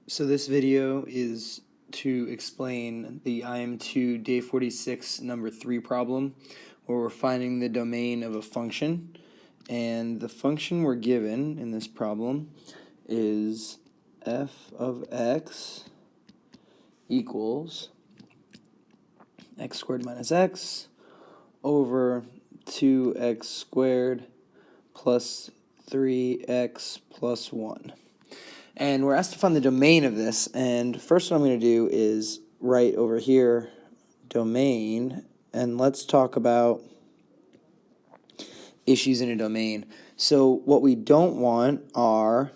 So this video is to explain the IM2 day 46 number 3 problem where we're finding the domain of a function, and the function we're given in this problem is f of x equals x squared minus x over 2x squared plus 3x plus 1. And we're asked to find the domain of this, and first what I'm going to do is write over here domain, and let's talk about issues in a domain. So what we don't want are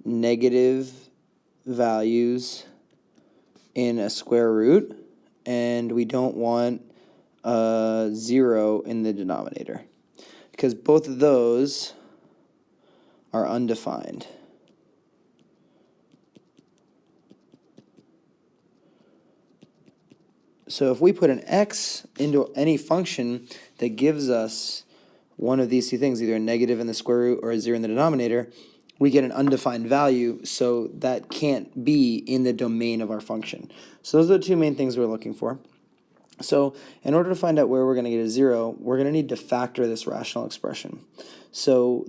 negative values in a square root, and we don't want 0 in the denominator, because both of those are undefined. So if we put an x into any function that gives us one of these two things, either a negative in the square root or a 0 in the denominator, we get an undefined value, so that can't be in the domain of our function. So those are the two main things we're looking for. So in order to find out where we're going to get a 0, we're going to need to factor this rational expression. So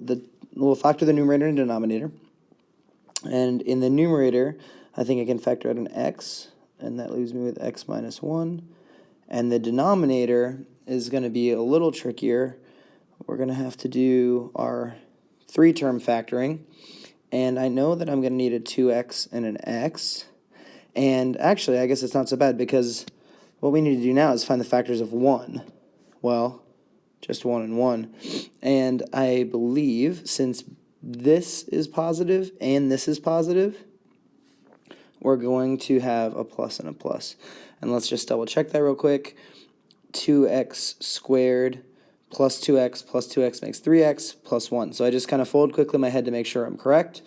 we'll factor the numerator and denominator. And in the numerator, I think I can factor out an x, and that leaves me with x minus 1. And the denominator is going to be a little trickier. We're going to have to do our 3-term factoring. And I know that I'm going to need a 2x and an x. And actually, I guess it's not so bad, because what we need to do now is find the factors of 1. Well, just 1 and 1. And I believe since this is positive and this is positive, we're going to have a plus and a plus. And let's just double check that real quick. 2x squared plus 2x makes 3x plus 1. So I just kind of fold quickly in my head to make sure I'm correct.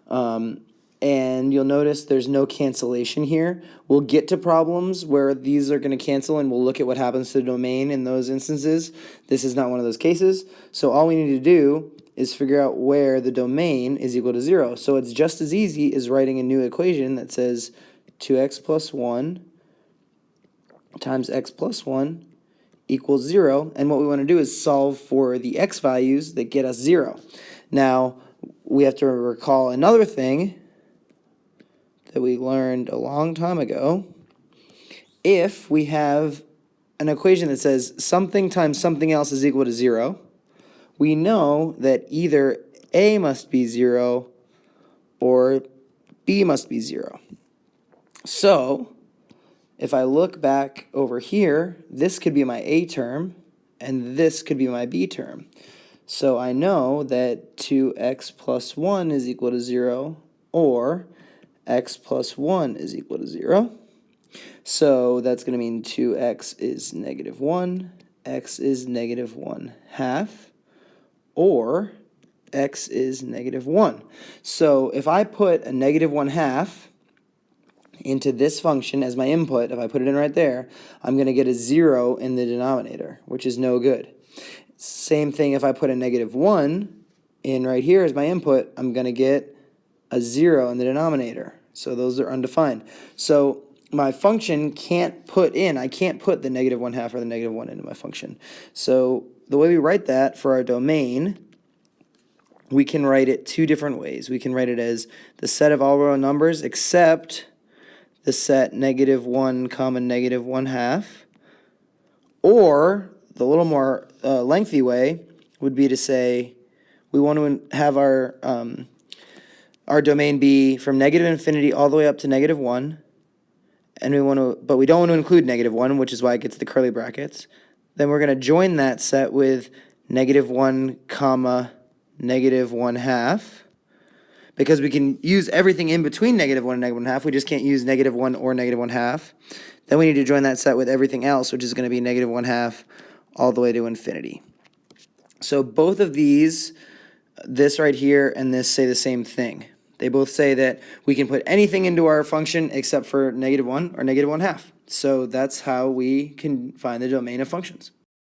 And you'll notice there's no cancellation here. We'll get to problems where these are going to cancel, and we'll look at what happens to the domain in those instances. This is not one of those cases. So all we need to do is figure out where the domain is equal to 0. So it's just as easy as writing a new equation that says 2x plus 1 times x plus 1 equals 0. And what we want to do is solve for the x values that get us 0. Now, we have to recall another thing that we learned a long time ago. If we have an equation that says something times something else is equal to 0, we know that either A must be 0 or B must be 0. So if I look back over here, this could be my A term and this could be my B term. So I know that 2x plus 1 is equal to 0, or x plus 1 is equal to 0. So that's going to mean 2x is negative 1, x is negative 1/2, or x is negative 1. So if I put a negative 1/2 into this function as my input, if I put it in right there, I'm going to get a 0 in the denominator, which is no good. Same thing if I put a negative 1 in right here as my input, I'm going to get a 0 in the denominator. So those are undefined. So my function can't put in, I can't put the negative 1/2 or the negative 1 into my function. So the way we write that for our domain, we can write it two different ways. We can write it as the set of all real numbers except the set negative 1 comma negative 1/2, or the little more lengthy way would be to say we want to have our domain be from negative infinity all the way up to negative 1, and but we don't want to include negative 1, which is why it gets the curly brackets. Then we're going to join that set with negative 1 comma negative 1/2, because we can use everything in between negative 1 and negative 1/2. We just can't use negative 1 or negative 1/2. Then we need to join that set with everything else, which is going to be negative 1/2 all the way to infinity. So both of these, this right here and this, say the same thing. They both say that we can put anything into our function except for negative 1 or negative 1/2. So that's how we can find the domain of functions.